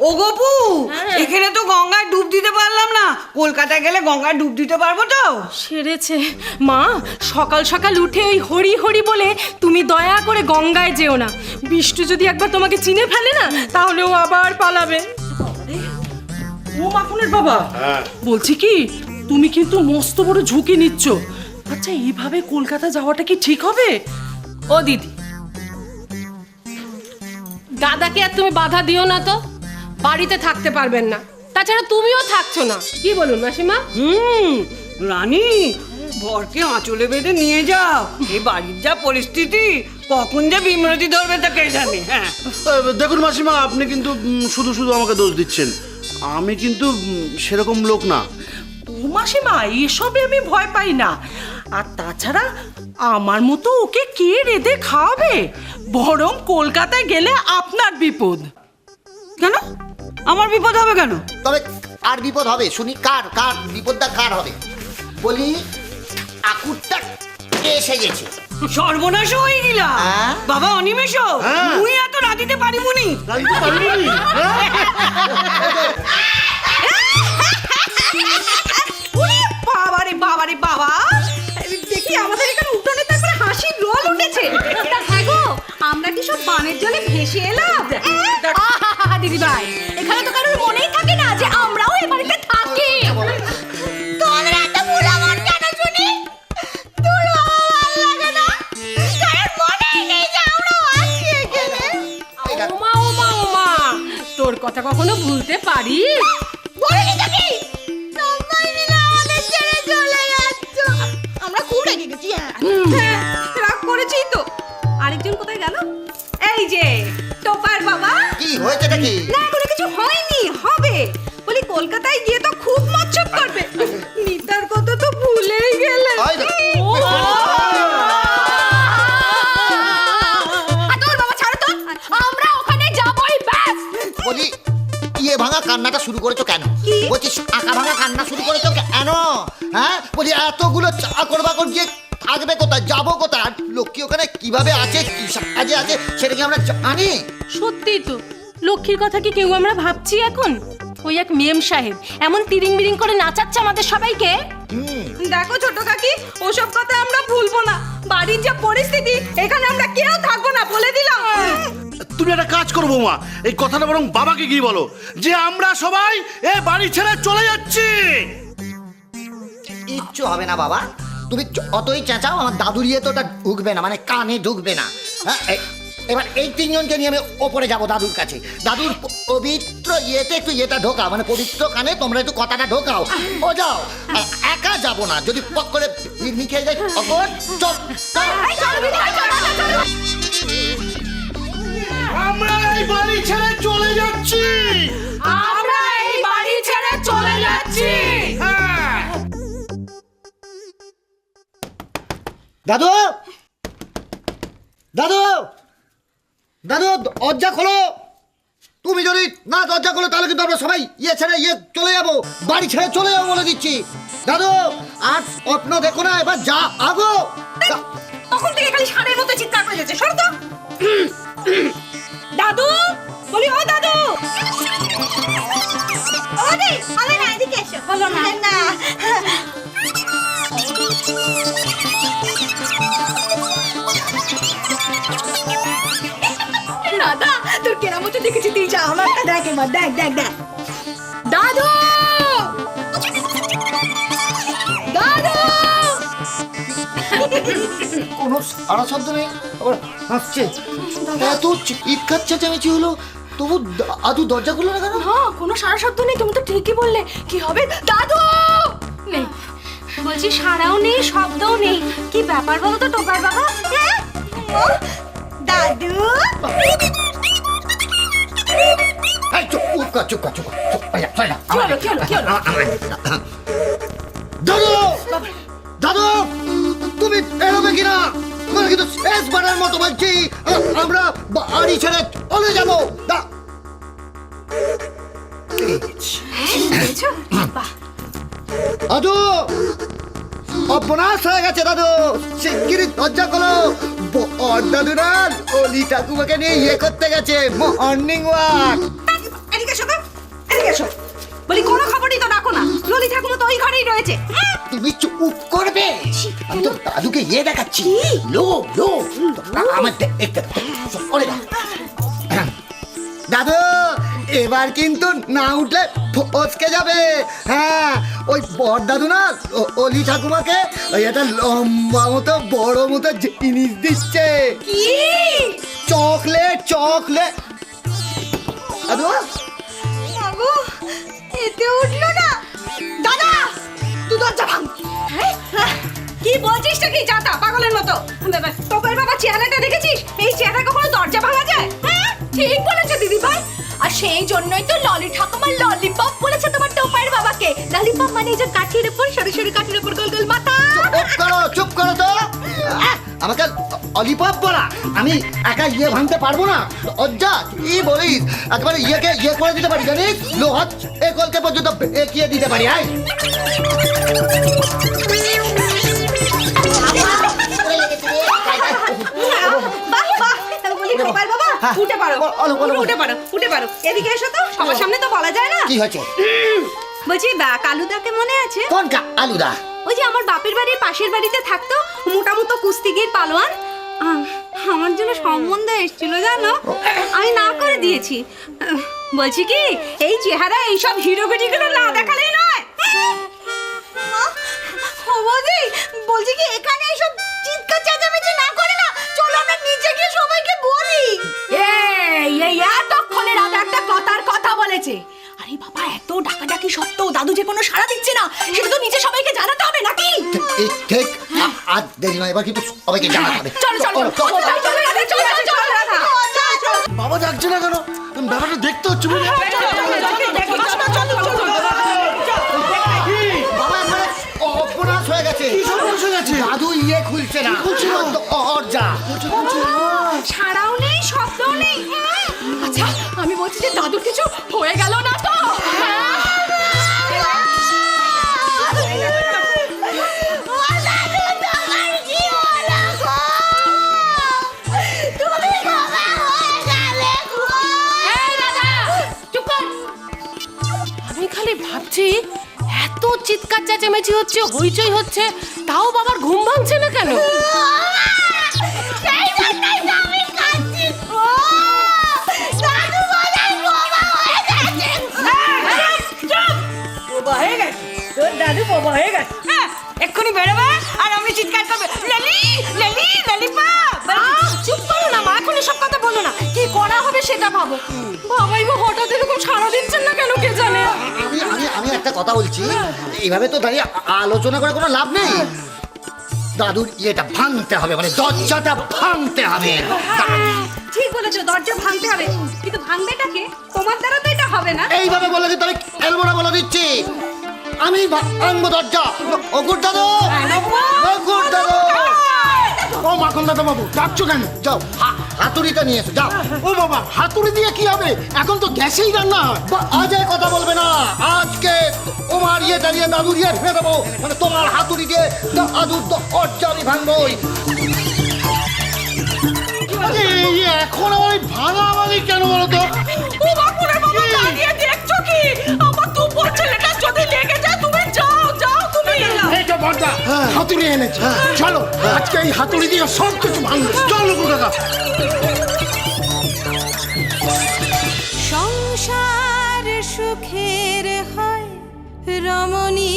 ও গপু, এখানে তো গঙ্গায় ডুব দিতে পারলাম না, কলকাতায় গেলে গঙ্গায় ডুব দিতে পারবো তো? সেরেছে মা, সকাল সকাল উঠে ওই হরি হরি বলে তুমি দয়া করে গঙ্গায় যেও না। বিষ্ণু যদি একবার তোমাকে চিনে ফেলে না, তাহলে ও আবার পালাবে। ও মাখনের বাবা, বলছি কি, তুমি কিন্তু মস্ত বড় ঝুঁকি নিচ্ছ। আচ্ছা, এইভাবে কলকাতা যাওয়াটা কি ঠিক হবে? ও দিদি, দাদাকে আর তুমি বাধা দিও না তো, বাড়িতে থাকতে পারবেন না, তাছাড়া তুমিও থাকছো না। কি বলুন মাসিমা? রানী, বরকে আঁচলে বেঁধে নিয়ে যাও। এই বাড়ির যা পরিস্থিতি, কখন যে বিমরতি ধরবে তা কে জানে। হ্যাঁ, দেখুন মাসিমা, আপনি কিন্তু শুধু শুধু আমাকে দোষ দিচ্ছেন। আমি কিন্তু সেরকম লোক না। ও মাসিমা, এসবে আমি ভয় পাই না। আর তাছাড়া আমার মতো ওকে কে রেঁধে খাওয়াবে? বরং কলকাতায় গেলে আপনার বিপদ। কেন আমার বিপদ হবে কেন? তবে আর বিপদ হবে শুনি, কার কার বিপদটা কার হবে বলি? আকুরটা এসে গেছে। সর্বনাশ হয়ে গেলা হ্যাঁ? বাবা অনিমেষ, তুই এত রাঁধিতে পারিবনি। বাবারে বাবারে বাবা, দেখি আমাদের এখানে উঠোনে তো একবার হাসির রোল উঠেছে। হ্যাঁ গো, আমরা কি সব বানের জলে ভেসে এলাম? দিদি ভাই, এখানে তো কারোর মনেই থাকে না যে আমরাও এই বাড়িতে থাকি। তোমরা এত ভোলা মন কেন শুনি? তোর ভালো লাগে না? কারোর মনেই নেই যে আমরাও আছি এখানে। ওমা ওমা ওমা, তোর কথা কখনো ভুলতে পারি? বলিনি তো কি? তোমরা মিলে আমাদের ছেড়ে চলে যাচ্ছ। আমরা খুব রেগে গেছি। হ্যাঁ, রাগ করেছি তো। আরেকজন কোথায় গেল? এই যে টোপার বাবা। কি হয়েছে নাকি? না, এখনো কিছু হয়নি, হবে। বলি কলকাতায় গিয়ে তো খুব মচ্ছব করবে। নিতার কথা তো ভুলেই গেলে। ওই দেখো। তোর বাবা ছাড়ো তো, আমরা ওখানে যাবই ব্যাস। বলি ইয়ে ভাঙা কান্নাটা শুরু করেছো কেন? বলছিস আঁকা ভাঙা কান্না শুরু করেছো কেন? হ্যাঁ, বলি এতগুলো চাকর বাকর গিয়ে থাকবে কোথায়, যাবো কোথায়? আর লক্ষ্মী ওখানে কিভাবে আছে, কি সাজে আছে, সেটা কি আমরা জানি? সত্যি তো, লক্ষ্মীর কথা কি কেউ আমরা ভাবছি এখন? ওই এক মেম সাহেব এমন তিরিং বিরিং করে নাচাচ্ছে আমাদের সবাইকে। দেখো ছোট কাকি, ওসব কথা আমরা ভুলবো না। বাড়ির যা পরিস্থিতি, এখানে আমরা কেউ থাকবো না, বলে দিলাম। তুমি একটা কাজ করবো মা, এই কথাটা বরং বাবাকে গিয়ে বলো যে আমরা সবাই এই বাড়ি ছেড়ে চলে যাচ্ছি। কিচ্ছু হবে না বাবা, তুমি অতই চেঁচাও, আমার দাদুর ইয়ে তো ওটা ঢুকবে না, মানে কানে ঢুকবে না। হ্যাঁ, এবার এই তিনজনকে নিয়ে আমি ওপরে যাবো দাদুর কাছে। দাদুর পবিত্র ইয়েতে একটু ইয়েটা ঢোকাও, মানে পবিত্র কানে তোমরা একটু কথাটা ঢোকাও। ও যাও, একা যাবো না, যদি পক করে পিকনিক খেয়ে যাই। অপর চল, আমরা এই বাড়ি ছেড়ে চলে যাচ্ছি। আমরা এই বাড়ি ছেড়ে চলে যাচ্ছি। দাদু, দাদু, দাদু, দরজা খোলো। তুমি যদি না দরজা খোলো তাহলে কিন্তু আমরা সবাই ইয়ে ছেড়ে ইয়ে চলে যাবো, বাড়ি ছেড়ে চলে যাবো বলে দিচ্ছি। দাদু, আর স্বপ্ন দেখো না, এবার যা আগো। তখন থেকে খালি ষাঁড়ের মতো চিৎকার করে যাচ্ছে। সরো তো। দাদু, বলি ও দাদু। ওরে, আরে না, এদিকে এসো। হলো না। না। দাদা, তোর কেরামতো দেখেছি, তুই যা আমারটা দেখ এবার, দেখ দেখ দেখ। দাদু, দাদু। কোনো সারা শব্দ নেই, আবার হাসছে। এত চিৎকার চেঁচামেচি হলো, তবু দাদু দরজা খুললো না কেন? হ্যাঁ, কোনো সারা শব্দ নেই। তুমি তো ঠিকই বললে। কি হবে? দাদু নেই, বলছি সারাও নেই, শব্দও নেই। কি ব্যাপার বলো তো টোকার বাবা? দাদু, এই চুপ কর, চুপ কর, চুপ কর, চুপ। আয়, চল না। কি হলো, কি হলো, কি হলো? দাদু, দাদু, তুমি এরবে কিনা? মানে কিন্তু শেষবারের মতো বলছি, আমরা বাড়ি ছেড়ে চলে যাবো। দাদু, অপনাশ হয়ে গেছে দাদু, শিগগিরই দরজা খোলো। দাদু না অলি ঠাকুমাকে নিয়ে ইয়ে করতে গেছে, মর্নিং ওয়াক। এদিকে শোনো। বলি কোনো খবরই তো রাখো না, ললি ঠাকুমা তো ওই ঘরেই রয়েছে। তুমি চুপ করবে, আমি তো দাদুকে ইয়ে দেখাচ্ছি, লোভ লোভ। আমার ওরে দাদু, এবার কিন্তু না উঠলে ফসকে যাবে। হ্যাঁ, ওই বড় দাদু না অলি ঠাকুমাকে ওই একটা লম্বা মতো বড় মতো জিনিস দিচ্ছে। কি চকলেট চকলেট। দাদু মাগো, এতে উঠলো না। দাদা, তুই দরজা ভাঙ। কি বলছিস কি চাতা পাগলের মতো? তোর বাবা চেহারাটা দেখেছিস? এই চেহারা কখনো দরজা ভাঙা যায়? ঠিক বলেছো দিদি ভাই। আর সেই জন্যই তো ললি ঠাকুমা ললিপপ বলেছে তোমার টোপাইয়ের বাবাকে। ললিপপ মানে যে কাঠির উপর সরু সরু কাঠির উপর গোল গোল মাথা। চুপ করো তো। আমাকে অলিপপ বলা, আমি একা ইয়ে ভাঙতে পারবো না। অজ্জা কি বলিস, একেবারে ইয়েকে ইয়ে করে দিতে পারি, জানিস? লোহাত এ কলকে পর্যন্ত এগিয়ে দিতে পারি। আয় উঠে পারো, উঠে পারো, উঠে পারো। এদিকে এসো তো, সবার সামনে তো বলা যায় না। কি হয়েছে? বলছি কালুদাকে মনে আছে? কোন আলুদা? ওই যে আমার বাপের বাড়ির পাশের বাড়িতে থাকতো, মোটামুটো কুস্তিগির পালোয়ান। আমার জন্য সম্বন্ধ এসেছিল জানো, আমি না করে দিয়েছি। বলছি কি, এই চেহারা এইসব হিরোগিরিগুলো না দেখালেই নয়। বলছি কি, এখানে এইসব চিৎকার চেঁচামেচি না করে না, চলো আমরা নিচে গিয়ে সবাইকে বলি। এই এতক্ষণে রাধা একটা কথার কথা বলেছে। আরে বাবা, এত ডাকাডাকি সত্ত্বেও দাদু যে কোনো সাড়া দিচ্ছে না, সেটা তো নিচে সবাইকে জানাতে হবে নাকি? ঠিক, আজ দেরি নয়, এবার কিন্তু সবাইকে জানাতে হবে। চলো চলো চলো রাধা, চলো চলো রাধা। বাবা যাচ্ছে না কেন? ব্যাপারটা দেখতে হচ্ছে বুঝলি? বাবা আমার অপরাধ হয়ে গেছে। দাদু ইয়ে খুলছে না, দরজা সাড়াও নেই, শব্দও নেই। আচ্ছা, আমি বলছি যে দাদুর কিছু হয়ে গেল না তো? আমি খালি ভাবছি, এত চিৎকার চেঁচামেচি হচ্ছে, হইচই হচ্ছে, তাও বাবার ঘুম ভাঙছে না কেন? দাদু বাবা হয়ে গেছে। এক্ষুনি বেরোবে আর আমি চিৎকার করবে, লেলি লেলি ললিপপ। চুপ করো না মা, এখন এসব কথা বলো না। কি করা হবে সেটা ভাবো। বাবাই বা হঠাৎ এরকম সাড়া দিচ্ছেন না কেন কে জানে। আমি একটা কথা বলছি, এইভাবে তো দাঁড়িয়ে আলোচনা করে কোনো লাভ নেই। দাদুর ইয়েটা ভাঙতে হবে, মানে দরজাটা ভাঙতে হবে। ঠিক বলেছো, দরজা ভাঙতে হবে, কিন্তু ভাঙবেটাকে? তোমার দ্বারা তো এটা হবে না। এইভাবে বলে দিতে হবে, এলবো না বলে দিচ্ছি। আমি ভাঙবো দরজা। অকুর দাদু, অকুর দাদু। ও মাখন দাদা বাবু, ডাকছো কেন? যাও, হাতুড়িটা নিয়ে এসো, যাও। ও বাবা, হাতুড়ি দিয়ে কি হবে? এখন তো গ্যাসেই রান্না হয়। আজ এই কথা বলবে না। আজকে তোমার ইয়েটা নিয়ে দাদুর ইয়ে ভেঙে দেবো, মানে তোমার হাতুড়ি দিয়ে দাদুর দরজা আমি ভাঙবোই। এখন আমার ভাঙাভাঙি কেন বলো তো? ও বাপুরে বাবা, দাঁড়িয়ে দেখছো কি? আমার দুপুর ছেলেটা যদি লেগে যায়, তুমি যাও যাও, তুমি এই তো বড়দা, হাতুড়ি এনেছে। চলো, আজকে এই হাতুড়ি দিয়ে সব কিছু ভাঙবো। চলো গো কাকা। সংসার সুখের হয় রমণী